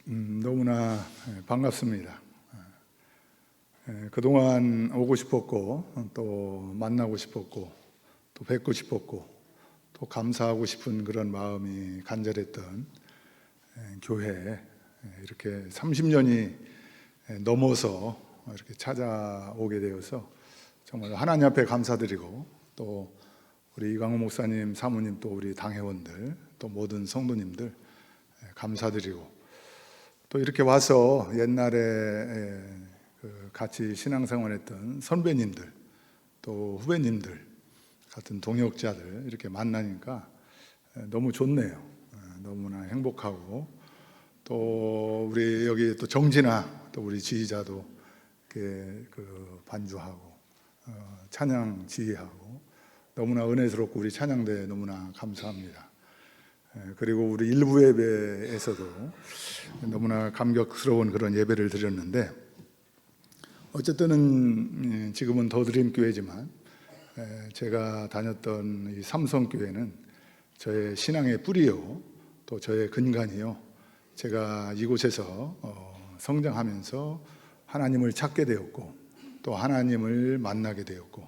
너무나 반갑습니다. 그동안 오고 싶었고 또 만나고 싶었고 또 뵙고 싶었고 또 감사하고 싶은 그런 마음이 간절했던 교회, 이렇게 30년이 넘어서 이렇게 찾아오게 되어서 정말 하나님 앞에 감사드리고, 또 우리 이광호 목사님, 사모님, 또 우리 당회원들, 또 모든 성도님들 감사드리고, 또 이렇게 와서 옛날에 같이 신앙생활했던 선배님들, 또 후배님들 같은 동역자들 이렇게 만나니까 너무 좋네요. 너무나 행복하고, 또 우리 여기 또 정진아, 또 우리 지휘자도 이렇게 반주하고 찬양 지휘하고 너무나 은혜스럽고, 우리 찬양대 너무나 감사합니다. 그리고 우리 일부 예배에서도 너무나 감격스러운 그런 예배를 드렸는데, 어쨌든 지금은 더드림교회지만 제가 다녔던 이 삼성교회는 저의 신앙의 뿌리요, 또 저의 근간이요, 제가 이곳에서 성장하면서 하나님을 찾게 되었고, 또 하나님을 만나게 되었고,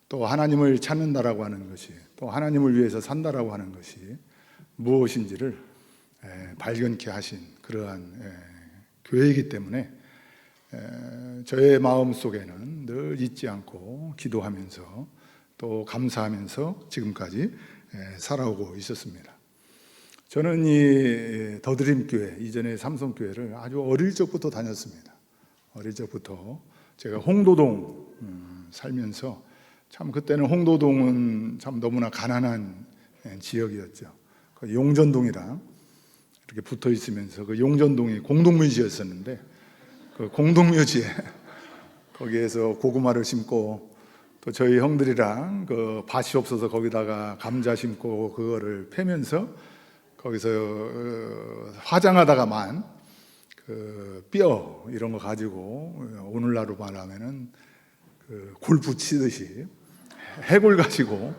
또 하나님을 찾는다라고 하는 것이, 또 하나님을 위해서 산다라고 하는 것이 무엇인지를 발견케 하신 그러한 교회이기 때문에 저의 마음 속에는 늘 잊지 않고 기도하면서 또 감사하면서 지금까지 살아오고 있었습니다. 저는 이 더드림교회, 이전에 삼성교회를 아주 어릴 적부터 다녔습니다. 어릴 적부터 제가 홍도동 살면서, 참 그때는 홍도동은 참 너무나 가난한 지역이었죠. 그 용전동이랑 이렇게 붙어 있으면서 그 용전동이 공동묘지였었는데, 그 공동묘지에 거기에서 고구마를 심고, 또 저희 형들이랑 그 밭이 없어서 거기다가 감자 심고 그거를 패면서 거기서 화장하다가만 그 뼈 이런 거 가지고 오늘날로 말하면은 그 골프 치듯이 해골 가지고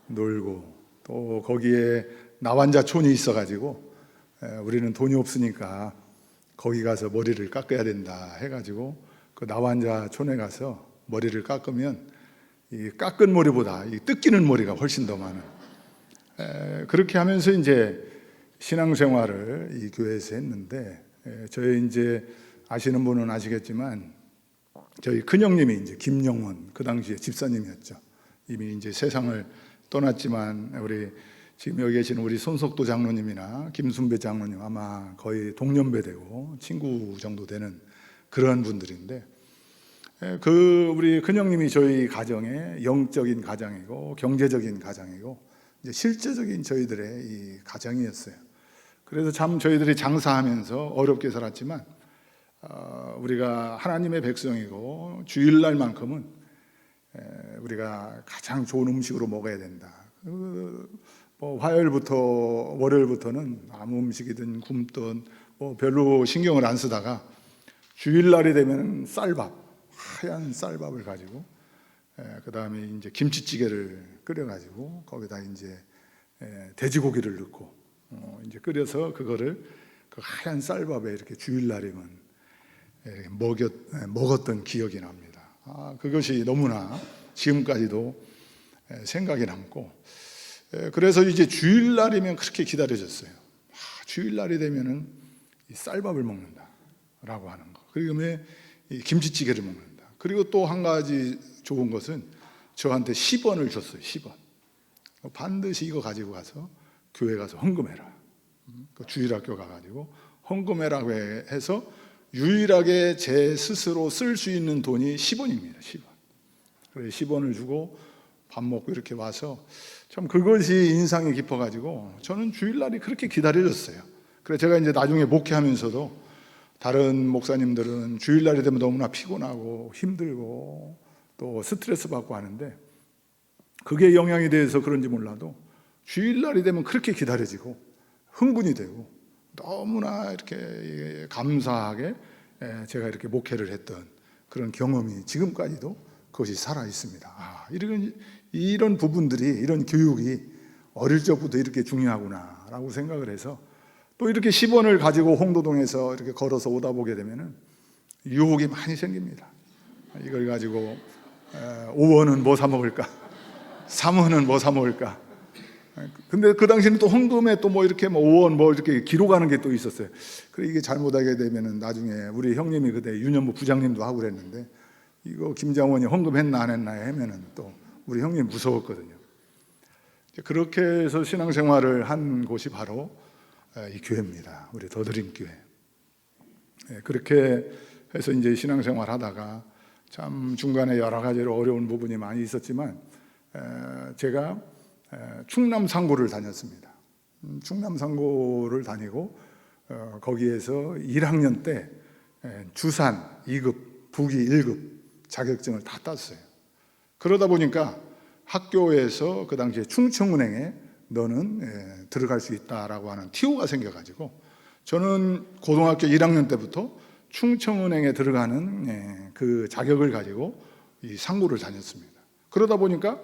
놀고, 또 거기에 나완자촌이 있어가지고 우리는 돈이 없으니까 거기 가서 머리를 깎아야 된다 해가지고 그 나완자촌에 가서 머리를 깎으면 이 깎은 머리보다 이 뜯기는 머리가 훨씬 더 많은, 그렇게 하면서 이제 신앙생활을 이 교회에서 했는데, 저희 이제 아시는 분은 아시겠지만 저희 큰형님이 이제 김영원, 그 당시에 집사님이었죠. 이미 이제 세상을 떠났지만 우리 지금 여기 계시는 우리 손석도 장로님이나 김순배 장로님 아마 거의 동년배 되고 친구 정도 되는 그런 분들인데, 그 우리 큰형님이 저희 가정의 영적인 가장이고 경제적인 가장이고 이제 실제적인 저희들의 이 가장이었어요. 그래서 참 저희들이 장사하면서 어렵게 살았지만 우리가 하나님의 백성이고 주일날만큼은 우리가 가장 좋은 음식으로 먹어야 된다. 뭐 화요일부터 월요일부터는 아무 음식이든 굶든 뭐 별로 신경을 안 쓰다가 주일날이 되면 쌀밥, 하얀 쌀밥을 가지고 그 다음에 이제 김치찌개를 끓여가지고 거기다 이제 돼지고기를 넣고 이제 끓여서 그거를 그 하얀 쌀밥에 이렇게 주일날이면 먹었던 기억이 납니다. 그것이 너무나 지금까지도 생각이 남고, 그래서 이제 주일날이면 그렇게 기다려졌어요. 주일날이 되면은 이 쌀밥을 먹는다라고 하는 거, 그리고 이 김치찌개를 먹는다. 그리고 또 한 가지 좋은 것은 저한테 10원을 줬어요. 10원. 반드시 이거 가지고 가서 교회 가서 헌금해라. 그 주일학교 가가지고 헌금해라고 해서 유일하게 제 스스로 쓸 수 있는 돈이 10원입니다. 10원. 그래서 10원을 주고 밥 먹고 이렇게 와서 참 그것이 인상이 깊어가지고 저는 주일날이 그렇게 기다려졌어요. 그래서 제가 이제 나중에 목회하면서도 다른 목사님들은 주일날이 되면 너무나 피곤하고 힘들고 또 스트레스 받고 하는데, 그게 영향이 돼서 그런지 몰라도 주일날이 되면 그렇게 기다려지고 흥분이 되고 너무나 이렇게 감사하게 제가 이렇게 목회를 했던 그런 경험이 지금까지도 그것이 살아 있습니다. 이런 부분들이, 이런 교육이 어릴 적부터 이렇게 중요하구나라고 생각을 해서 또 이렇게 10원을 가지고 홍도동에서 이렇게 걸어서 오다 보게 되면은 유혹이 많이 생깁니다. 이걸 가지고 5원은 뭐 사 먹을까? 3원은 뭐 사 먹을까? 근데 그 당시에는 또 헌금에 또 뭐 이렇게 뭐 5원 뭐 이렇게 기록하는 게 또 있었어요. 그래 이게 잘못하게 되면은 나중에 우리 형님이 그때 윤현무 부장님도 하고 그랬는데 이거 김장원이 헌금했나 안 했나 하면은 또 우리 형님 무서웠거든요. 그렇게 해서 신앙생활을 한 곳이 바로 이 교회입니다. 우리 더드림 교회. 그렇게 해서 이제 신앙생활 하다가 참 중간에 여러 가지로 어려운 부분이 많이 있었지만 제가 충남 상고를 다녔습니다. 충남 상고를 다니고 거기에서 1학년 때 주산 2급, 부기 1급 자격증을 다 땄어요. 그러다 보니까 학교에서 그 당시에 충청은행에 너는 들어갈 수 있다라고 하는 TO가 생겨가지고 저는 고등학교 1학년 때부터 충청은행에 들어가는 그 자격을 가지고 이 상고를 다녔습니다. 그러다 보니까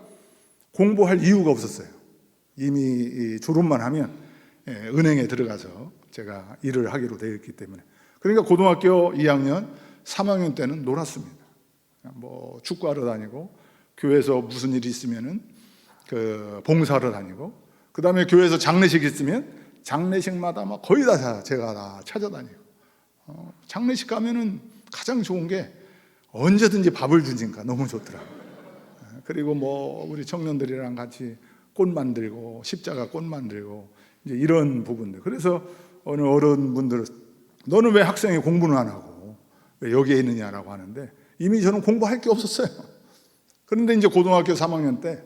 공부할 이유가 없었어요. 이미 졸업만 하면 은행에 들어가서 제가 일을 하기로 되어 있기 때문에. 그러니까 고등학교 2학년, 3학년 때는 놀았습니다. 뭐 축구하러 다니고 교회에서 무슨 일이 있으면은 그 봉사하러 다니고 그 다음에 교회에서 장례식 있으면 장례식마다 막 거의 다 제가 다 찾아다니고 장례식 가면은 가장 좋은 게 언제든지 밥을 주니까 너무 좋더라고요. 그리고 뭐 우리 청년들이랑 같이 꽃 만들고 십자가 꽃 만들고 이제 이런 부분들. 그래서 어느 어른분들은 너는 왜 학생이 공부는 안 하고 왜 여기에 있느냐라고 하는데 이미 저는 공부할 게 없었어요. 그런데 이제 고등학교 3학년 때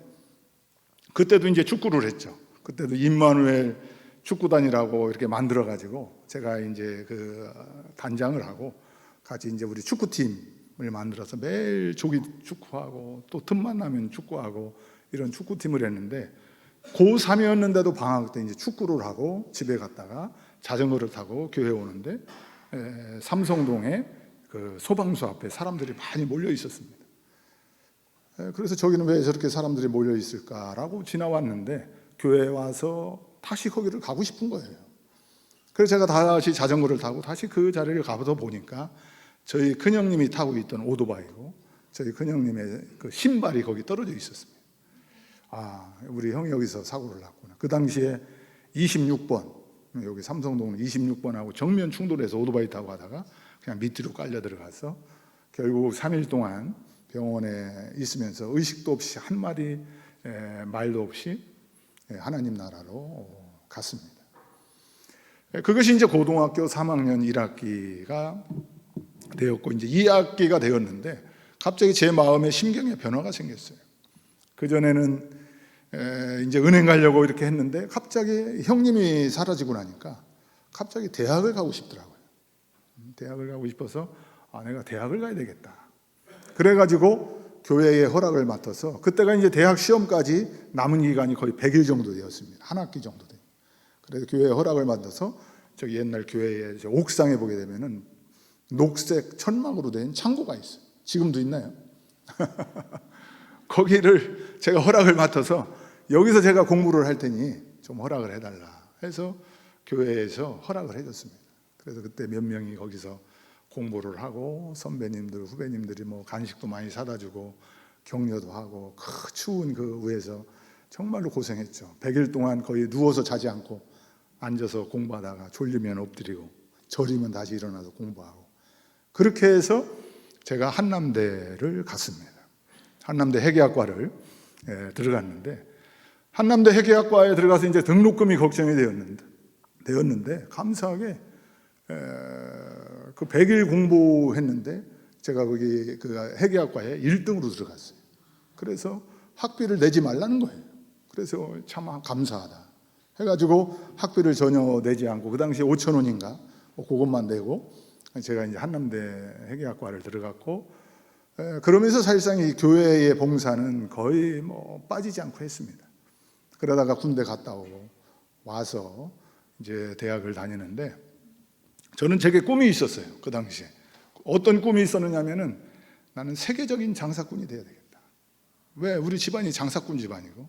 그때도 이제 축구를 했죠. 그때도 임마누엘 축구단이라고 이렇게 만들어 가지고 제가 이제 그 단장을 하고 같이 이제 우리 축구팀을 만들어서 매일 조기 축구하고 또 틈만 나면 축구하고 이런 축구팀을 했는데 고3이었는데도 방학 때 이제 축구를 하고 집에 갔다가 자전거를 타고 교회 오는데 삼성동에 그 소방서 앞에 사람들이 많이 몰려 있었습니다. 그래서 저기는 왜 저렇게 사람들이 몰려 있을까라고 지나왔는데 교회에 와서 다시 거기를 가고 싶은 거예요. 그래서 제가 다시 자전거를 타고 다시 그 자리를 가서 보니까 저희 큰형님이 타고 있던 오토바이고 저희 큰형님의 그 신발이 거기 떨어져 있었습니다. 아, 우리 형이 여기서 사고를 났구나. 그 당시에 26번 여기 삼성동 26번하고 정면 충돌해서 오토바이 타고 가다가 그냥 밑으로 깔려 들어가서 결국 3일 동안 병원에 있으면서 의식도 없이 한 마디 말도 없이 하나님 나라로 갔습니다. 그것이 이제 고등학교 3학년 1학기가 되었고 이제 2학기가 되었는데 갑자기 제 마음에 심경의 변화가 생겼어요. 그전에는 이제 은행 가려고 이렇게 했는데 갑자기 형님이 사라지고 나니까 갑자기 대학을 가고 싶더라고요. 대학을 가고 싶어서 내가 대학을 가야 되겠다. 그래가지고 교회의 허락을 맡아서 그때가 이제 대학 시험까지 남은 기간이 거의 100일 정도 되었습니다. 한 학기 정도 돼요. 그래서 교회의 허락을 맡아서 저기 옛날 교회의 옥상에 보게 되면은 녹색 천막으로 된 창고가 있어요. 지금도 있나요? 거기를 제가 허락을 맡아서 여기서 제가 공부를 할 테니 좀 허락을 해달라 해서 교회에서 허락을 해줬습니다. 그래서 그때 몇 명이 거기서 공부를 하고 선배님들, 후배님들이 뭐 간식도 많이 사다 주고 격려도 하고 그 추운 그 위에서 정말로 고생했죠. 100일 동안 거의 누워서 자지 않고 앉아서 공부하다가 졸리면 엎드리고 저리면 다시 일어나서 공부하고 그렇게 해서 제가 한남대를 갔습니다. 한남대 회계학과를 들어갔는데 한남대 회계학과에 들어가서 이제 등록금이 걱정이 되었는데 감사하게 그 100일 공부했는데 제가 거기 그 회계학과에 1등으로 들어갔어요. 그래서 학비를 내지 말라는 거예요. 그래서 참 감사하다 해가지고 학비를 전혀 내지 않고 그 당시에 5,000원인가 그것만 내고 제가 이제 한남대 회계학과를 들어갔고 그러면서 사실상 이 교회의 봉사는 거의 뭐 빠지지 않고 했습니다. 그러다가 군대 갔다 오고 와서 이제 대학을 다니는데 저는 제게 꿈이 있었어요. 그 당시에 어떤 꿈이 있었느냐면은 나는 세계적인 장사꾼이 되어야 되겠다. 왜 우리 집안이 장사꾼 집안이고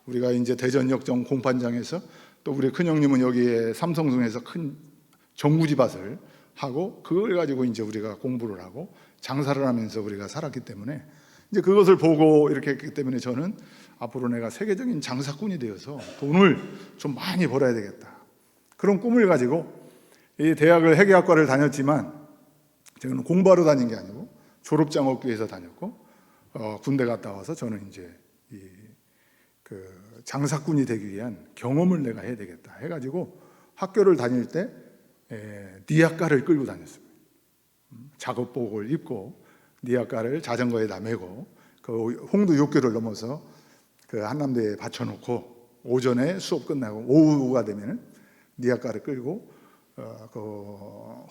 우리가 이제 대전역정 공판장에서 또 우리 큰형님은 여기에 삼성동에서 큰 정구지밭을 하고 그걸 가지고 이제 우리가 공부를 하고 장사를 하면서 우리가 살았기 때문에 이제 그것을 보고 이렇게 했기 때문에 저는 앞으로 내가 세계적인 장사꾼이 되어서 돈을 좀 많이 벌어야 되겠다, 그런 꿈을 가지고 이 대학을 회계학과를 다녔지만 저는 공부하러 다닌 게 아니고 졸업장학교에서 다녔고 군대 갔다 와서 저는 이제 그 장사꾼이 되기 위한 경험을 내가 해야 되겠다 해가지고 학교를 다닐 때 니아까를 끌고 다녔습니다. 작업복을 입고 니아까를 자전거에다 메고 그 홍두 6교를 넘어서 그 한남대에 받쳐놓고 오전에 수업 끝나고 오후가 되면은 니아까를 끌고 그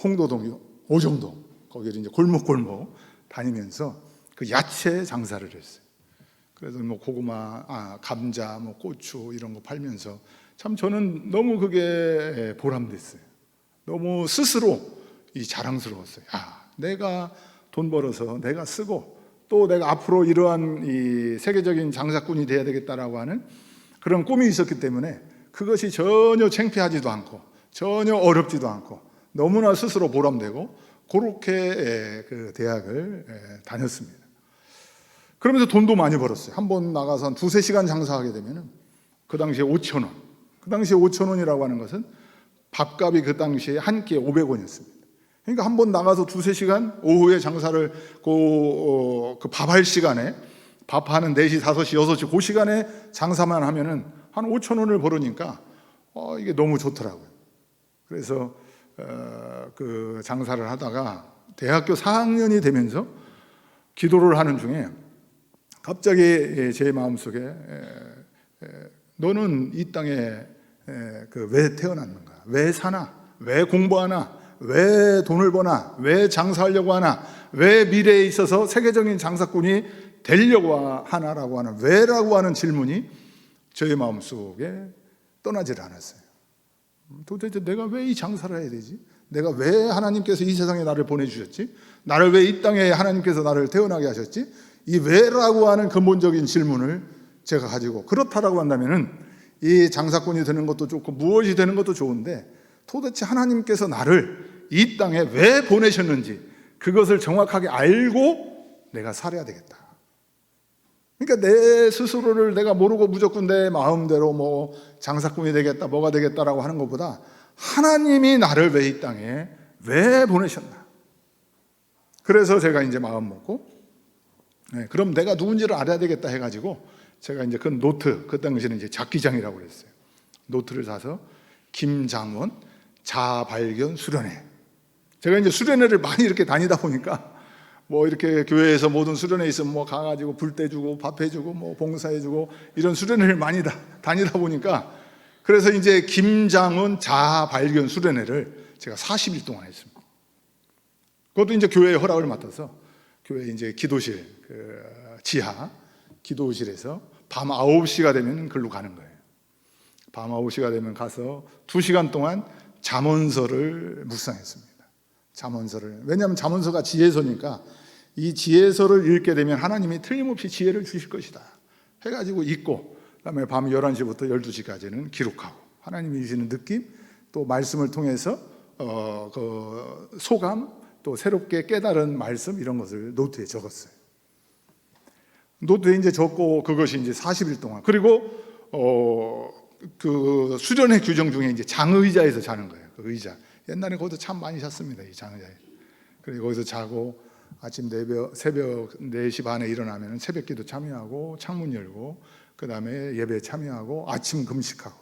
홍도동 오정동 거기를 이제 골목골목 다니면서 그 야채 장사를 했어요. 그래서 뭐 고구마, 감자, 뭐 고추 이런 거 팔면서 참 저는 너무 그게 보람됐어요. 너무 스스로 자랑스러웠어요. 내가 돈 벌어서 내가 쓰고 또 내가 앞으로 이러한 이 세계적인 장사꾼이 돼야 되겠다라고 하는 그런 꿈이 있었기 때문에 그것이 전혀 창피하지도 않고 전혀 어렵지도 않고 너무나 스스로 보람되고 그렇게 그 대학을 다녔습니다. 그러면서 돈도 많이 벌었어요. 한 번 나가서 한 2-3시간 장사하게 되면 그 당시에 5,000원. 그 당시에 5,000원이라고 하는 것은 밥값이 그 당시에 한 끼에 500원이었습니다. 그러니까 한 번 나가서 2-3시간 오후에 장사를 그 밥할 시간에 밥하는 4시, 5시, 6시 그 시간에 장사만 하면은 한 5,000원을 벌으니까 이게 너무 좋더라고요. 그래서 그 장사를 하다가 대학교 4학년이 되면서 기도를 하는 중에 갑자기 제 마음속에 너는 이 땅에 왜 태어났는가? 왜 사나? 왜 공부하나? 왜 돈을 버나? 왜 장사하려고 하나? 왜 미래에 있어서 세계적인 장사꾼이 되려고 하나라고 하는 왜라고 하는 질문이 저의 마음속에 떠나질 않았어요. 도대체 내가 왜 이 장사를 해야 되지? 내가 왜 하나님께서 이 세상에 나를 보내주셨지? 나를 왜 이 땅에 하나님께서 나를 태어나게 하셨지? 이 왜라고 하는 근본적인 질문을 제가 가지고 그렇다라고 한다면은 이 장사꾼이 되는 것도 좋고 무엇이 되는 것도 좋은데 도대체 하나님께서 나를 이 땅에 왜 보내셨는지 그것을 정확하게 알고 내가 살아야 되겠다. 그러니까 내 스스로를 내가 모르고 무조건 내 마음대로 뭐 장사꾼이 되겠다 뭐가 되겠다라고 하는 것보다 하나님이 나를 왜 이 땅에 왜 보내셨나. 그래서 제가 이제 마음 먹고 그럼 내가 누군지를 알아야 되겠다 해가지고 제가 이제 그 노트, 그 당시에는 이제 작기장이라고 그랬어요. 노트를 사서 김장원 자발견 수련회. 제가 이제 수련회를 많이 이렇게 다니다 보니까 뭐 이렇게 교회에서 모든 수련회 있으면 뭐 가가지고 불 떼주고 밥 해주고 뭐 봉사해주고 이런 수련회를 많이 다니다 보니까 그래서 이제 김장원 자발견 수련회를 제가 40일 동안 했습니다. 그것도 이제 교회의 허락을 맡아서 교회 이제 기도실 그 지하 기도실에서 밤 9시가 되면 글로 가는 거예요. 밤 9시가 되면 가서 2시간 동안 잠언서를 묵상했습니다. 잠언서를. 왜냐하면 잠언서가 지혜서니까 이 지혜서를 읽게 되면 하나님이 틀림없이 지혜를 주실 것이다 해가지고 읽고 그다음에 밤 11시부터 12시까지는 기록하고 하나님이 주시는 느낌 또 말씀을 통해서 그 소감 또 새롭게 깨달은 말씀 이런 것을 노트에 적었어요. 노트에 이제 적고 그것이 이제 40일 동안 그리고 그 수련회 규정 중에 이제 장의자에서 자는 거예요. 그 의자. 옛날에 거기서 참 많이 잤습니다. 이 장의자에. 그리고 거기서 자고 아침 새벽 4시 반에 일어나면 새벽기도 참여하고 창문 열고 그 다음에 예배 참여하고 아침 금식하고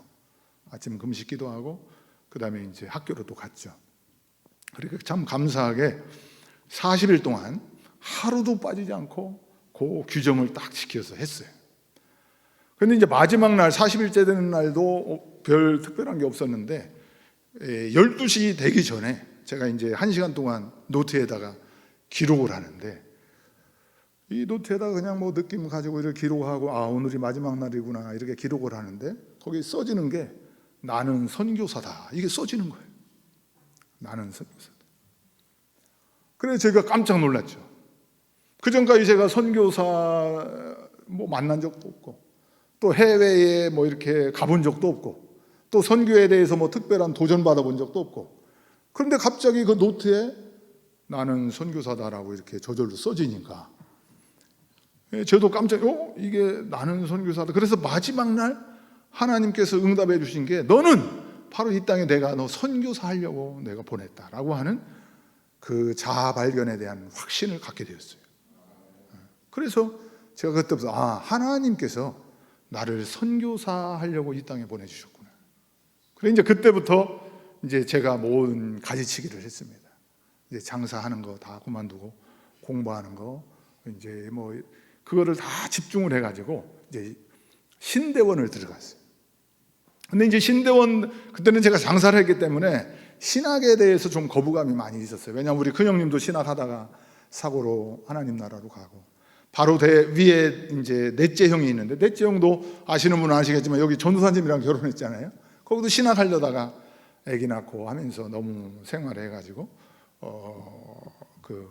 아침 금식 기도하고 그 다음에 이제 학교로 또 갔죠. 그러니까 참 감사하게 40일 동안 하루도 빠지지 않고 그 규정을 딱 지켜서 했어요. 그런데 이제 마지막 날 40일째 되는 날도 별 특별한 게 없었는데 12시 되기 전에 제가 이제 1시간 동안 노트에다가 기록을 하는데 이 노트에다가 그냥 뭐 느낌 가지고 이렇게 기록하고 오늘이 마지막 날이구나 이렇게 기록을 하는데 거기 써지는 게 나는 선교사다 이게 써지는 거예요. 나는 선교사다. 그래서 제가 깜짝 놀랐죠. 그전까지 제가 선교사 뭐 만난 적도 없고 또 해외에 뭐 이렇게 가본 적도 없고 또 선교에 대해서 뭐 특별한 도전 받아본 적도 없고, 그런데 갑자기 그 노트에 나는 선교사다라고 이렇게 저절로 써지니까 저도 깜짝, 이게 나는 선교사다. 그래서 마지막 날 하나님께서 응답해 주신 게, 너는 바로 이 땅에 내가 너 선교사 하려고 내가 보냈다라고 하는 그 자아 발견에 대한 확신을 갖게 되었어요. 그래서 제가 그때부터 하나님께서 나를 선교사 하려고 이 땅에 보내주셨구나. 그래 이제 그때부터 이제 제가 모든 가지치기를 했습니다. 이제 장사하는 거 다 그만두고 공부하는 거 이제 뭐 그거를 다 집중을 해가지고 이제 신대원을 들어갔어요. 근데 이제 신대원, 그때는 제가 장사를 했기 때문에 신학에 대해서 좀 거부감이 많이 있었어요. 왜냐하면 우리 큰형님도 신학하다가 사고로 하나님 나라로 가고, 바로 위에 이제 넷째 형이 있는데, 넷째 형도 아시는 분은 아시겠지만 여기 전도사님이랑 결혼했잖아요. 거기도 신학하려다가 아기 낳고 하면서 너무 생활해가지고 그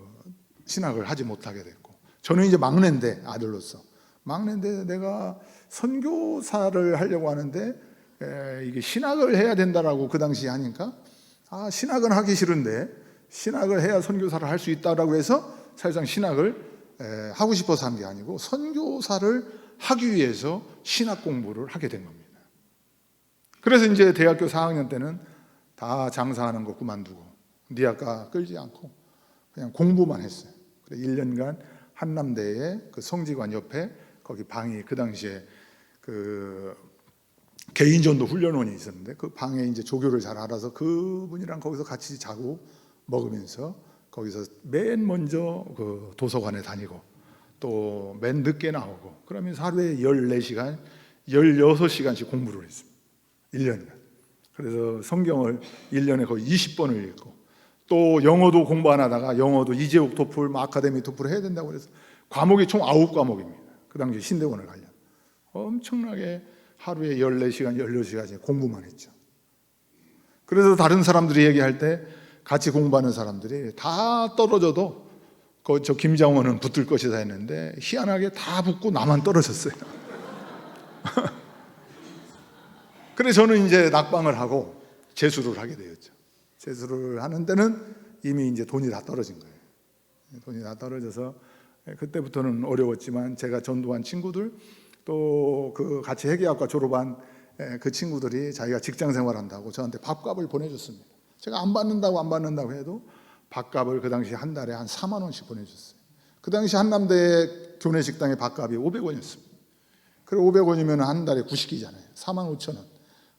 신학을 하지 못하게 됐고, 저는 이제 막내인데, 아들로서 막내인데 내가 선교사를 하려고 하는데 이게 신학을 해야 된다라고 그 당시에 하니까, 신학은 하기 싫은데 신학을 해야 선교사를 할 수 있다라고 해서 사실상 신학을 하고 싶어서 한 게 아니고 선교사를 하기 위해서 신학 공부를 하게 된 겁니다. 그래서 이제 대학교 4학년 때는 다 장사하는 거 그만두고 니아까 끌지 않고 그냥 공부만 했어요. 그래 1년간 한남대의 그 성지관 옆에 거기 방이, 그 당시에 그 개인전도 훈련원이 있었는데 그 방에 이제 조교를 잘 알아서 그분이랑 거기서 같이 자고 먹으면서 거기서 맨 먼저 그 도서관에 다니고 또 맨 늦게 나오고, 그러면서 하루에 14시간, 16시간씩 공부를 했습니다. 1년간. 그래서 성경을 1년에 거의 20번을 읽고, 또 영어도 공부 안 하다가 영어도 이재욱 토플, 아카데미 토플을 해야 된다고 그래서 과목이 총 9과목입니다. 그 당시 신대원을 가려면 엄청나게 하루에 14시간, 16시간씩 공부만 했죠. 그래서 다른 사람들이 얘기할 때 같이 공부하는 사람들이 다 떨어져도 저 김장원은 붙을 것이다 했는데 희한하게 다 붙고 나만 떨어졌어요. 그래서 저는 이제 낙방을 하고 재수를 하게 되었죠. 재수를 하는 데는 이미 이제 돈이 다 떨어진 거예요. 돈이 다 떨어져서 그때부터는 어려웠지만, 제가 전도한 친구들, 또 그 같이 회계학과 졸업한 그 친구들이 자기가 직장 생활한다고 저한테 밥값을 보내줬습니다. 제가 안 받는다고 해도 밥값을 그 당시 한 달에 한 4만 원씩 보내줬어요. 그 당시 한남대 교내식당의 밥값이 500원이었습니다. 그리고 500원이면 한 달에 90끼잖아요. 4만 5천 원.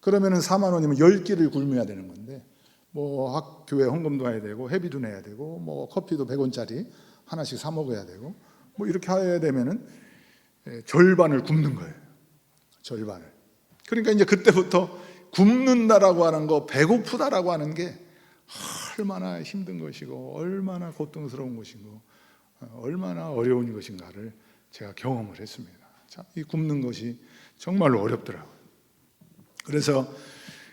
그러면은 4만 원이면 10끼를 굶어야 되는 건데, 뭐 교회 헌금도 해야 되고 회비도 내야 되고 뭐 커피도 100원짜리 하나씩 사 먹어야 되고 뭐 이렇게 해야 되면은 절반을 굶는 거예요. 절반을. 그러니까 이제 그때부터 굶는다라고 하는 거, 배고프다라고 하는 게 얼마나 힘든 것이고 얼마나 고통스러운 것이고 얼마나 어려운 것인가를 제가 경험을 했습니다. 자, 이 굶는 것이 정말로 어렵더라고요. 그래서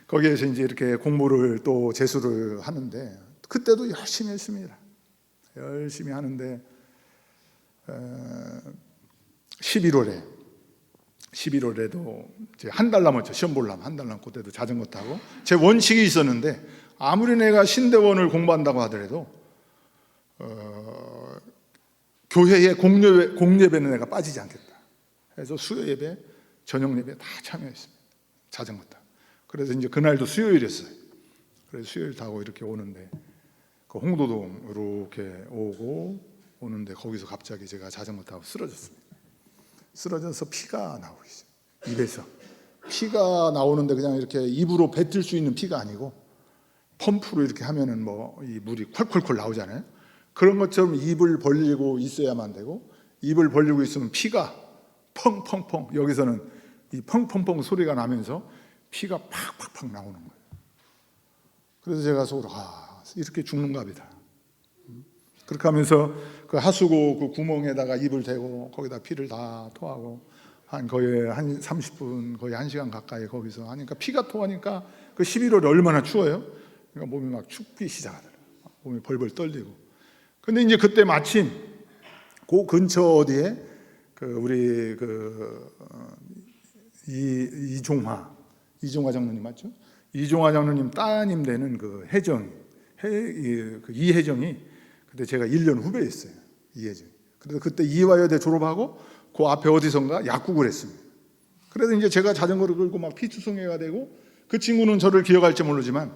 거기에서 이제 이렇게 공부를 또 재수를 하는데, 그때도 열심히 했습니다. 열심히 하는데 11월에도 이제 한 달 남았죠. 시험 보려면 한 달 남고, 그때도 자전거 타고 제 원칙이 있었는데, 아무리 내가 신대원을 공부한다고 하더라도 교회의 공예배는 내가 빠지지 않겠다 해서 수요 예배, 저녁 예배 다 참여했습니다. 자전거 타고. 그래서 이제 그날도 수요일이었어요. 그래서 수요일 타고 이렇게 오는데 그 홍도동 이렇게 오는데 거기서 갑자기 제가 자전거 타고 쓰러졌습니다. 쓰러져서 피가 나오고 있어요. 입에서 피가 나오는데 그냥 이렇게 입으로 뱉을 수 있는 피가 아니고 펌프로 이렇게 하면은 뭐 이 물이 콸콸콸 나오잖아요. 그런 것처럼 입을 벌리고 있어야만 되고, 입을 벌리고 있으면 피가 펑펑펑, 여기서는 이 펑펑펑 소리가 나면서 피가 팍팍팍 나오는 거예요. 그래서 제가 속으로 이렇게 죽는가 보다. 그렇게 하면서 그 하수구 그 구멍에다가 입을 대고 거기다 피를 다 토하고 거의 한 30분, 거의 1시간 가까이 거기서 하니까, 피가 토하니까 그 11월에 얼마나 추워요. 그러니까 몸이 막 춥기 시작하더라고요. 몸이 벌벌 떨리고. 근데 이제 그때 마침 그 근처 어디에 그 우리 그 이종화 장로님 맞죠? 이종화 장로님 따님 되는 그 이혜정이 그때 제가 1년 후배였어요. 이혜정. 그래서 그때 이화여대 졸업하고 그 앞에 어디선가 약국을 했습니다. 그래서 이제 제가 자전거를 끌고 막 피투성이가 되고, 그 친구는 저를 기억할지 모르지만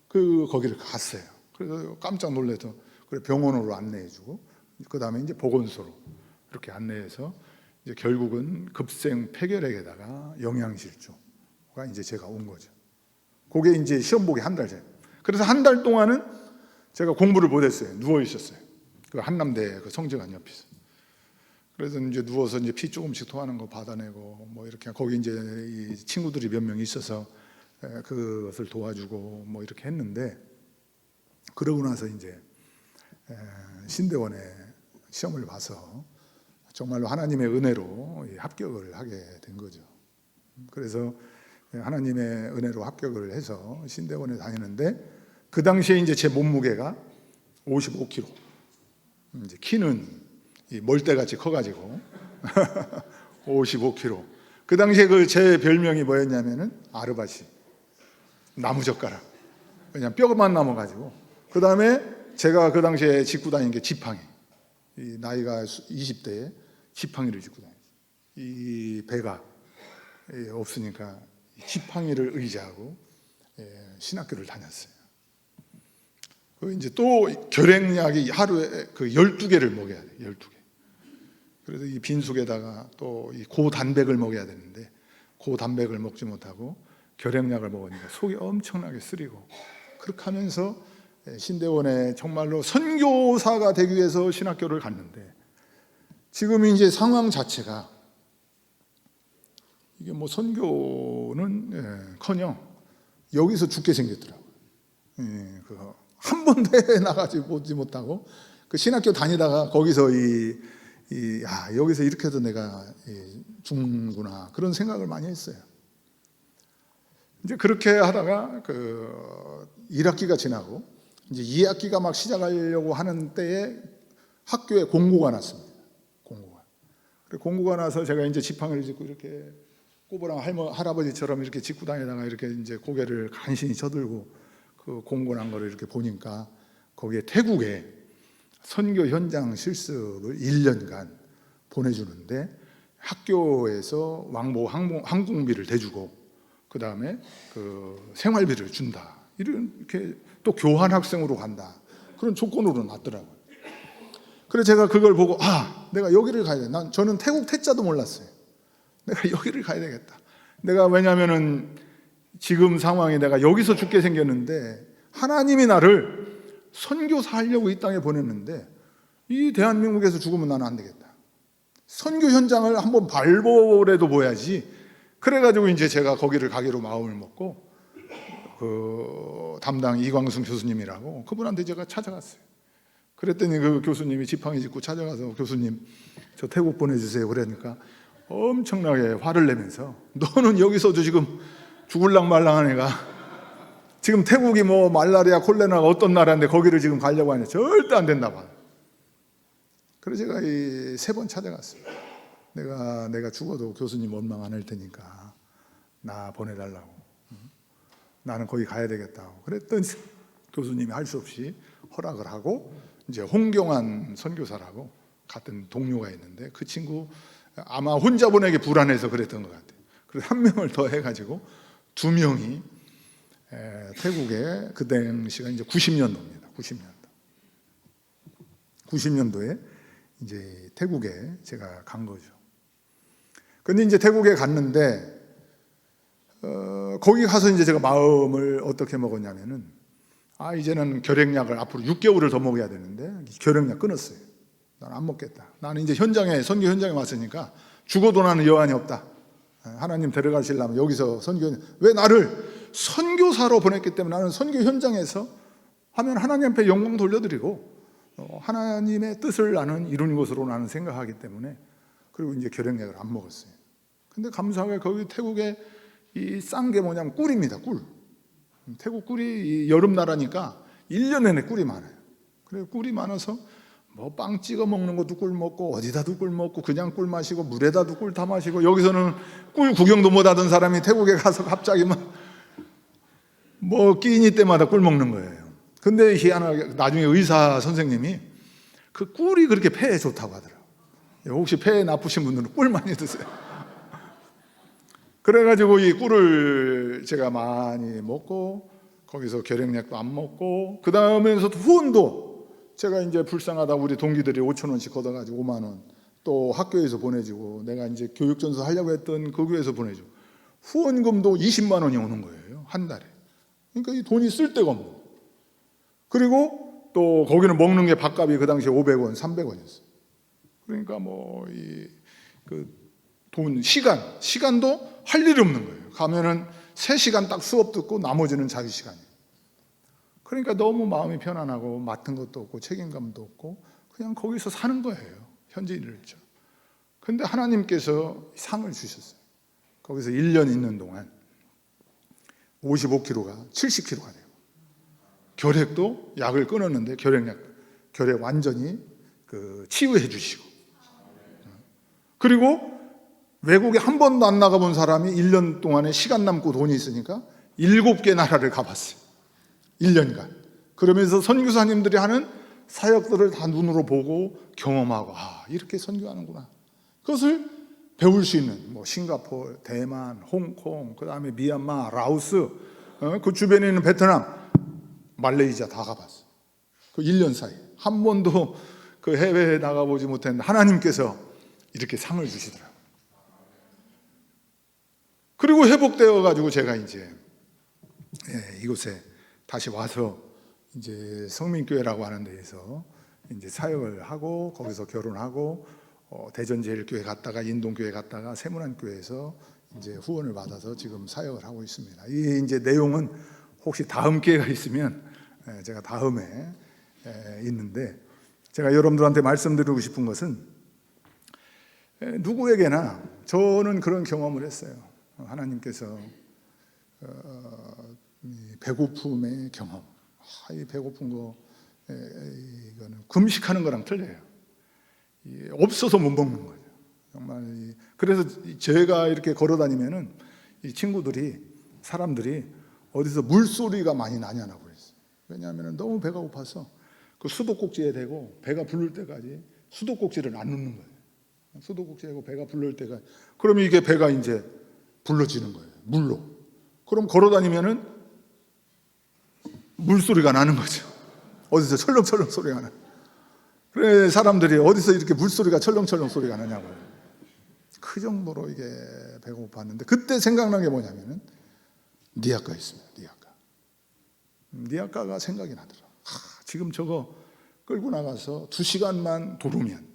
거기를 갔어요. 그래서 깜짝 놀라서 그래 병원으로 안내해주고, 그 다음에 이제 보건소로 이렇게 안내해서 이제 결국은 급성 폐결핵에다가 영양실조가 이제 제가 온 거죠. 그게 이제 시험 보기 한 달 전. 그래서 한 달 동안은 제가 공부를 못했어요. 누워 있었어요. 그 한남대 그 성지관 옆에서. 그래서 이제 누워서 이제 피 조금씩 토하는 거 받아내고 뭐 이렇게, 거기 이제 이 친구들이 몇 명 있어서 그것을 도와주고 뭐 이렇게 했는데, 그러고 나서 이제 신대원에 시험을 봐서 정말로 하나님의 은혜로 합격을 하게 된 거죠. 그래서 하나님의 은혜로 합격을 해서 신대원에 다니는데, 그 당시에 이제 제 몸무게가 55kg. 이제 키는 이 멀대같이 커가지고 55kg. 그 당시에 그 제 별명이 뭐였냐면은 아르바시, 나무젓가락. 그냥 뼈만 남아가지고. 그 다음에 제가 그 당시에 짚고 다닌 게 지팡이. 이 나이가 20대에 지팡이를 짚고 다녔어요. 이 배가 없으니까 지팡이를 의지하고 신학교를 다녔어요. 그 이제 또 결핵약이 하루에 그 12개를 먹여야 돼요. 12개. 그래서 이 빈속에다가 또 이 고단백을 먹여야 되는데, 고단백을 먹지 못하고 결핵약을 먹으니까 속이 엄청나게 쓰리고, 그렇게 하면서 신대원에 정말로 선교사가 되기 위해서 신학교를 갔는데, 지금 이제 상황 자체가 이게 뭐 선교는커녕 여기서 죽게 생겼더라고요. 한 번도 해외 나가지 보지 못하고 그 신학교 다니다가 거기서 여기서 이렇게 해도 내가 죽는구나, 그런 생각을 많이 했어요. 이제 그렇게 하다가 그 1학기가 지나고 이제 2학기가 막 시작하려고 하는 때에 학교에 공고가 났습니다. 공고가 나서 제가 이제 지팡이를 짚고 이렇게 꼬부랑 할아버지처럼 이렇게 짚고 다니다가 이렇게 이제 고개를 간신히 쳐들고 그 공고 난 거를 이렇게 보니까, 거기에 태국에 선교 현장 실습을 1년간 보내주는데, 학교에서 왕복 항공비를 대주고 그 다음에 그 생활비를 준다, 이렇게 또 교환 학생으로 간다, 그런 조건으로 놨더라고요. 그래서 제가 그걸 보고 내가 여기를 가야 돼. 저는 태국 태자도 몰랐어요. 내가 여기를 가야 되겠다. 내가 왜냐면은 지금 상황이 내가 여기서 죽게 생겼는데, 하나님이 나를 선교사 하려고 이 땅에 보냈는데, 이 대한민국에서 죽으면 나는 안 되겠다. 선교 현장을 한번 밟아라도 보야지. 그래가지고 이제 제가 거기를 가기로 마음을 먹고, 그 담당 이광순 교수님이라고 그분한테 제가 찾아갔어요. 그랬더니 그 교수님이 지팡이 짚고 찾아가서, 교수님 저 태국 보내주세요. 그러니까 엄청나게 화를 내면서, 너는 여기서도 지금 죽을랑 말랑한 애가 지금 태국이 뭐 말라리아 콜레라가 어떤 나라인데 거기를 지금 가려고 하냐, 절대 안 된다 봐. 그래서 제가 3번 찾아갔어요. 내가 죽어도 교수님 원망 안 할 테니까 나 보내달라고. 나는 거기 가야 되겠다고. 그랬더니 교수님이 할 수 없이 허락을 하고, 이제 홍경환 선교사라고 같은 동료가 있는데, 그 친구 아마 혼자 보내기 불안해서 그랬던 것 같아요. 그래서 1명을 더 해가지고 2명이 태국에, 그 당시가 이제 90년도입니다. 90년도에 이제 태국에 제가 간 거죠. 근데 이제 태국에 갔는데 거기 가서 이제 제가 마음을 어떻게 먹었냐면은, 이제는 결핵약을 앞으로 6개월을 더 먹어야 되는데 결핵약 끊었어요. 나는 안 먹겠다. 나는 이제 선교 현장에 왔으니까 죽어도 나는 여한이 없다. 하나님 데려가시려면 여기서 왜 나를 선교사로 보냈기 때문에, 나는 선교 현장에서 하면 하나님 앞에 영광 돌려드리고 하나님의 뜻을 나는 이루는 것으로 나는 생각하기 때문에, 그리고 이제 결핵약을 안 먹었어요. 근데 감사하게 거기 태국에 이 싼 게 뭐냐면 꿀입니다. 꿀. 태국 꿀이 여름 나라니까 1년 내내 꿀이 많아요. 그래서 꿀이 많아서 뭐 빵 찍어 먹는 것도 꿀 먹고, 어디다도 꿀 먹고, 그냥 꿀 마시고, 물에다도 꿀 타 마시고, 여기서는 꿀 구경도 못 하던 사람이 태국에 가서 갑자기 막 뭐 끼니 때마다 꿀 먹는 거예요. 근데 희한하게 나중에 의사 선생님이 그 꿀이 그렇게 폐에 좋다고 하더라고요. 혹시 폐에 나쁘신 분들은 꿀 많이 드세요. 그래가지고 이 꿀을 제가 많이 먹고 거기서 결핵약도 안 먹고 그 다음에서도 후원도 제가 이제 불쌍하다 우리 동기들이 5,000원씩 걷어가지고 5만 원 또 학교에서 보내주고 내가 이제 교육전수 하려고 했던 그 교회에서 보내주고 후원금도 20만 원이 오는 거예요. 한 달에. 그러니까 이 돈이 쓸 데가 없는 거예요. 그리고 또 거기는 먹는 게 밥값이 그 당시에 500원, 300원이었어요. 그러니까 뭐 이 그 돈, 시간도 할 일이 없는 거예요. 가면은 3시간 딱 수업 듣고 나머지는 자기 시간이에요. 그러니까 너무 마음이 편안하고 맡은 것도 없고 책임감도 없고 그냥 거기서 사는 거예요. 현지인을죠. 근데 하나님께서 상을 주셨어요. 거기서 1년 있는 동안 55kg가 70kg가 돼요. 결핵도 약을 끊었는데 결핵 완전히 치유해 주시고 그리고 외국에 한 번도 안 나가본 사람이 1년 동안에 시간 남고 돈이 있으니까 7개 나라를 가봤어요. 1년간. 그러면서 선교사님들이 하는 사역들을 다 눈으로 보고 경험하고 이렇게 선교하는구나. 그것을 배울 수 있는 뭐 싱가포르, 대만, 홍콩, 그 다음에 미얀마, 라오스, 그 주변에 있는 베트남, 말레이시아 다 가봤어요. 그 1년 사이 한 번도 그 해외에 나가보지 못했는데 하나님께서 이렇게 상을 주시더라고요. 그리고 회복되어 가지고 제가 이제 이곳에 다시 와서 이제 성민교회라고 하는 데에서 이제 사역을 하고 거기서 결혼하고 대전제일교회 갔다가 인동교회 갔다가 세문안교회에서 이제 후원을 받아서 지금 사역을 하고 있습니다. 이 이제 내용은 혹시 다음 기회가 있으면 제가 다음에 있는데 제가 여러분들한테 말씀드리고 싶은 것은 누구에게나 저는 그런 경험을 했어요. 하나님께서 배고픔의 경험. 이 배고픈 거 이거는 금식하는 거랑 틀려요. 없어서 못 먹는 거죠. 정말 그래서 제가 이렇게 걸어다니면은 이 사람들이 어디서 물소리가 많이 나냐고 그랬어요. 왜냐하면 너무 배가 고파서 그 수도꼭지에 대고 배가 부를 때까지 수도꼭지를 안 눕는 거예요. 수도꼭지에 대고 배가 부를 때가 그러면 이게 배가 이제 불러지는 거예요. 물로. 그럼 걸어다니면은 물소리가 나는 거죠. 어디서 철렁철렁 소리가 나. 그래 사람들이 어디서 이렇게 물소리가 철렁철렁 소리가 나냐고요. 그 정도로 이게 배가 고팠는데 그때 생각난 게 뭐냐면은 니아까 있습니다. 니아까가 생각이 나더라. 지금 저거 끌고 나가서 2시간만 도르면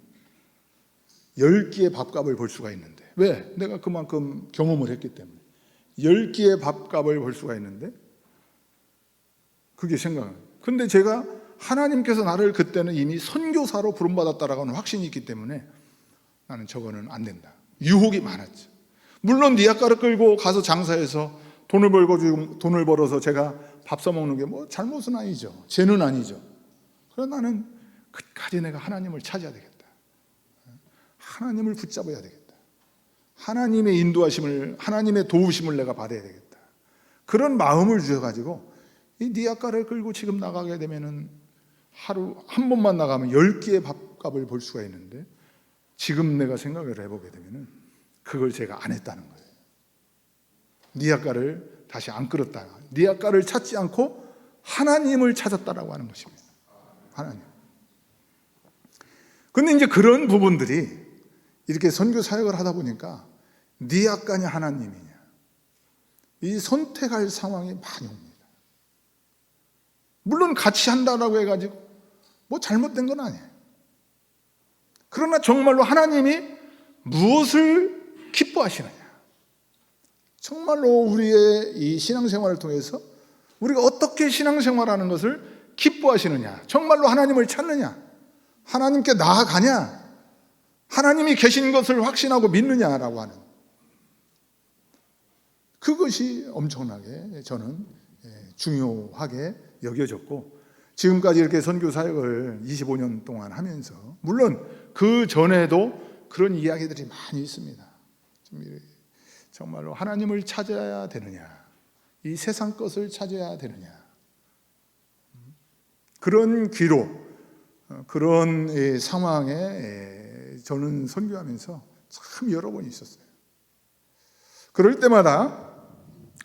10끼의 밥값을 벌 수가 있는데 왜? 내가 그만큼 경험을 했기 때문에 10끼의 밥값을 벌 수가 있는데 그게 생각나요. 근데 제가 하나님께서 나를 그때는 이미 선교사로 부름받았다라고 하는 확신이 있기 때문에 나는 저거는 안 된다. 유혹이 많았죠. 물론 니아까를 끌고 가서 장사해서 돈을 벌어서 제가 밥 써먹는 게 뭐 잘못은 아니죠. 죄는 아니죠. 그러나 나는 끝까지 내가 하나님을 찾아야 되겠다. 하나님을 붙잡아야 되겠다. 하나님의 인도하심을, 하나님의 도우심을 내가 받아야 되겠다. 그런 마음을 주셔가지고 이 니아까를 끌고 지금 나가게 되면은 하루 한 번만 나가면 10끼의 밥값을 벌 수가 있는데 지금 내가 생각을 해보게 되면은 그걸 제가 안 했다는 거예요. 니아까를 다시 안 끌었다. 니아까를 찾지 않고 하나님을 찾았다라고 하는 것입니다. 하나님. 근데 이제 그런 부분들이 이렇게 선교 사역을 하다 보니까 니아까냐 하나님이냐 이 선택할 상황이 많이 옵니다. 물론 같이 한다라고 해가지고 뭐 잘못된 건 아니에요. 그러나 정말로 하나님이 무엇을 기뻐하시느냐, 정말로 우리의 이 신앙생활을 통해서 우리가 어떻게 신앙생활하는 것을 기뻐하시느냐, 정말로 하나님을 찾느냐, 하나님께 나아가냐, 하나님이 계신 것을 확신하고 믿느냐라고 하는 그것이 엄청나게 저는 중요하게 여겨졌고 지금까지 이렇게 선교 사역을 25년 동안 하면서 물론 그 전에도 그런 이야기들이 많이 있습니다. 정말로 하나님을 찾아야 되느냐, 이 세상 것을 찾아야 되느냐. 그런 기로, 그런 상황에 저는 선교하면서 참 여러 번 있었어요. 그럴 때마다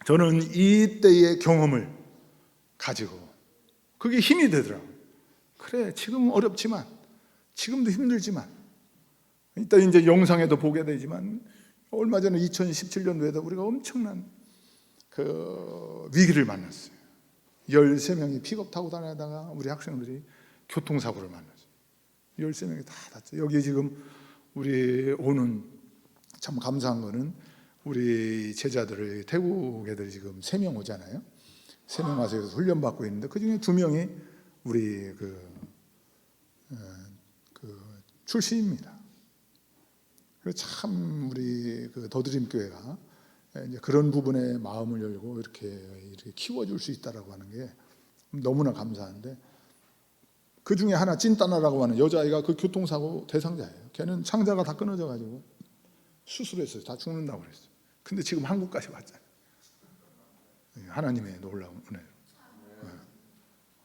저는 이때의 경험을 가지고 그게 힘이 되더라고요. 그래, 지금 어렵지만, 지금도 힘들지만, 이따 이제 영상에도 보게 되지만, 얼마 전에 2017년도에도 우리가 엄청난 그 위기를 만났어요. 13명이 픽업 타고 다니다가 우리 학생들이 교통사고를 만났어요. 13명이 다 다쳤어요. 여기 지금 우리 오는 참 감사한 거는 우리 제자들을 태국 애들이 지금 3명 오잖아요. 3명 와서 훈련받고 있는데 그 중에 2명이 우리 출신입니다. 참 우리 더드림 교회가 이제 그런 부분에 마음을 열고 이렇게 키워줄 수 있다라고 하는 게 너무나 감사한데, 그 중에 하나 찐따나라고 하는 여자아이가 그 교통사고 대상자예요. 걔는 창자가 다 끊어져 가지고 수술했어요. 다 죽는다고 그랬어요. 근데 지금 한국까지 왔잖아요. 하나님의 놀라운 은혜.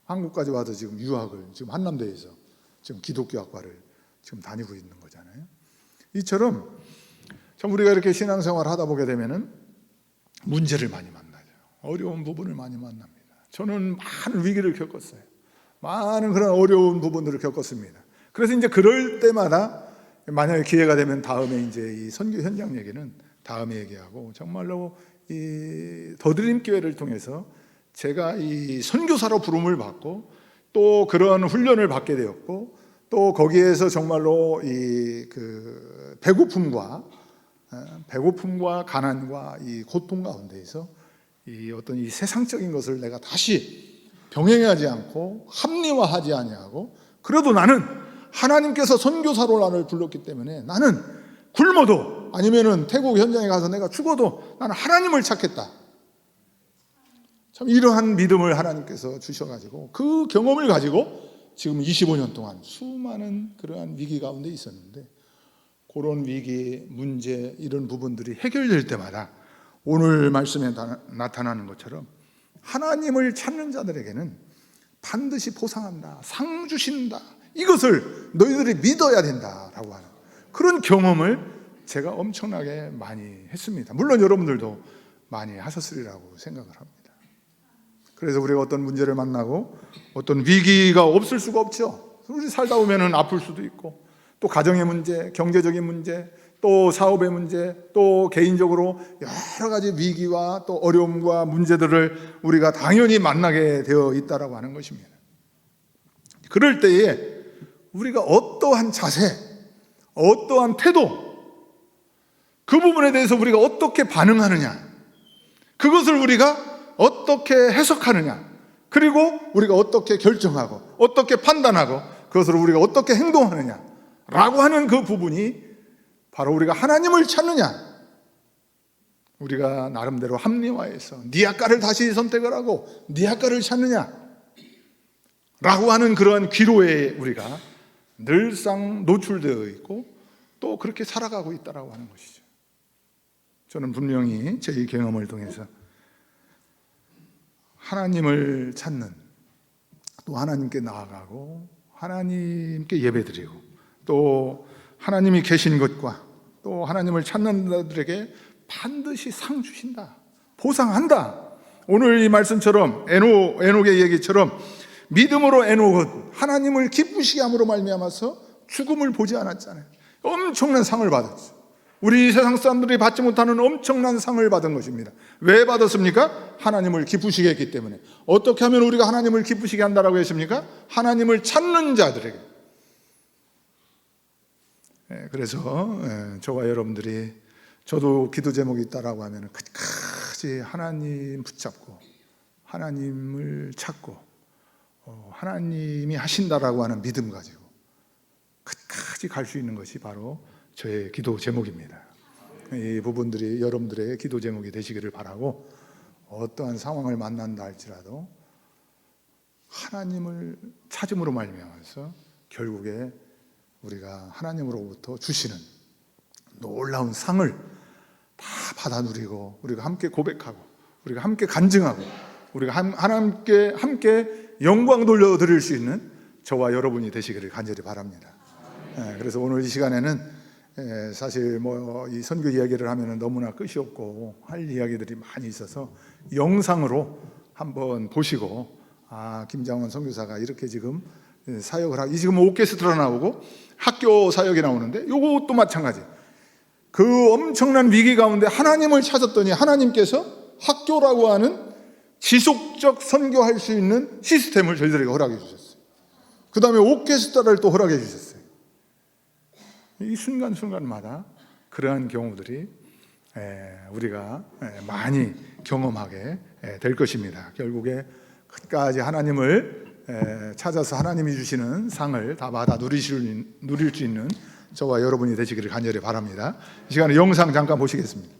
한국까지 와서 지금 유학을 지금 한남대에서 지금 기독교학과를 지금 다니고 있는 거잖아요. 이처럼 참 우리가 이렇게 신앙생활을 하다 보게 되면은 문제를 많이 만나죠. 어려운 부분을 많이 만납니다. 저는 많은 위기를 겪었어요. 많은 그런 어려운 부분들을 겪었습니다. 그래서 이제 그럴 때마다 만약에 기회가 되면 다음에 이제 이 선교 현장 얘기는 다음에 얘기하고, 정말로 이 더드림 교회를 통해서 제가 이 선교사로 부름을 받고 또 그런 훈련을 받게 되었고, 또 거기에서 정말로 이 배고픔과 가난과 이 고통 가운데에서 이 어떤 이 세상적인 것을 내가 다시 병행하지 않고 합리화하지 아니하고, 그래도 나는 하나님께서 선교사로 나를 불렀기 때문에 나는 굶어도 아니면은 태국 현장에 가서 내가 죽어도 나는 하나님을 찾겠다. 참 이러한 믿음을 하나님께서 주셔가지고 그 경험을 가지고 지금 25년 동안 수많은 그러한 위기 가운데 있었는데, 그런 위기, 문제, 이런 부분들이 해결될 때마다 오늘 말씀에 나타나는 것처럼 하나님을 찾는 자들에게는 반드시 보상한다, 상 주신다, 이것을 너희들이 믿어야 된다라고 하는 그런 경험을 제가 엄청나게 많이 했습니다. 물론 여러분들도 많이 하셨으리라고 생각을 합니다. 그래서 우리가 어떤 문제를 만나고 어떤 위기가 없을 수가 없죠. 우리 살다 보면 아플 수도 있고, 또 가정의 문제, 경제적인 문제, 또 사업의 문제, 또 개인적으로 여러 가지 위기와 또 어려움과 문제들을 우리가 당연히 만나게 되어 있다라고 하는 것입니다. 그럴 때에 우리가 어떠한 자세, 어떠한 태도, 그 부분에 대해서 우리가 어떻게 반응하느냐, 그것을 우리가 어떻게 해석하느냐, 그리고 우리가 어떻게 결정하고 어떻게 판단하고 그것을 우리가 어떻게 행동하느냐 라고 하는 그 부분이 바로 우리가 하나님을 찾느냐, 우리가 나름대로 합리화해서 니아까를 다시 선택을 하고 니아까를 찾느냐 라고 하는 그러한 기로에 우리가 늘상 노출되어 있고 또 그렇게 살아가고 있다라고 하는 것이죠. 저는 분명히 제 경험을 통해서 하나님을 찾는, 또 하나님께 나아가고 하나님께 예배드리고 또 하나님이 계신 것과 또 하나님을 찾는 자들에게 반드시 상 주신다, 보상한다. 오늘 이 말씀처럼 에녹의 얘기처럼 믿음으로 에녹은 하나님을 기쁘시게 함으로 말미암아서 죽음을 보지 않았잖아요. 엄청난 상을 받았어요. 우리 세상 사람들이 받지 못하는 엄청난 상을 받은 것입니다. 왜 받았습니까? 하나님을 기쁘시게 했기 때문에. 어떻게 하면 우리가 하나님을 기쁘시게 한다라고 했습니까? 하나님을 찾는 자들에게. 그래서 저와 여러분들이, 저도 기도 제목이 있다라고 하면 끝까지 하나님 붙잡고 하나님을 찾고 하나님이 하신다라고 하는 믿음 가지고 끝까지 갈 수 있는 것이 바로 저의 기도 제목입니다. 이 부분들이 여러분들의 기도 제목이 되시기를 바라고, 어떠한 상황을 만난다 할지라도 하나님을 찾음으로 말미암아서 결국에 우리가 하나님으로부터 주시는 놀라운 상을 다 받아 누리고 우리가 함께 고백하고 우리가 함께 간증하고 우리가 하나님께 함께 영광 돌려드릴 수 있는 저와 여러분이 되시기를 간절히 바랍니다. 그래서 오늘 이 시간에는 사실 이 선교 이야기를 하면 너무나 끝이 없고 할 이야기들이 많이 있어서 영상으로 한번 보시고 김장원 선교사가 이렇게 지금 사역을 하고 지금 오케스트라 나오고 학교 사역이 나오는데 이것도 마찬가지. 그 엄청난 위기 가운데 하나님을 찾았더니 하나님께서 학교라고 하는 지속적 선교할 수 있는 시스템을 저희들에게 허락해 주셨어요. 그 다음에 오케스트라를 또 허락해 주셨어요. 이 순간순간마다 그러한 경우들이 우리가 많이 경험하게 될 것입니다. 결국에 끝까지 하나님을 찾아서 하나님이 주시는 상을 다 받아 누릴 수 있는 저와 여러분이 되시기를 간절히 바랍니다. 이 시간에 영상 잠깐 보시겠습니다.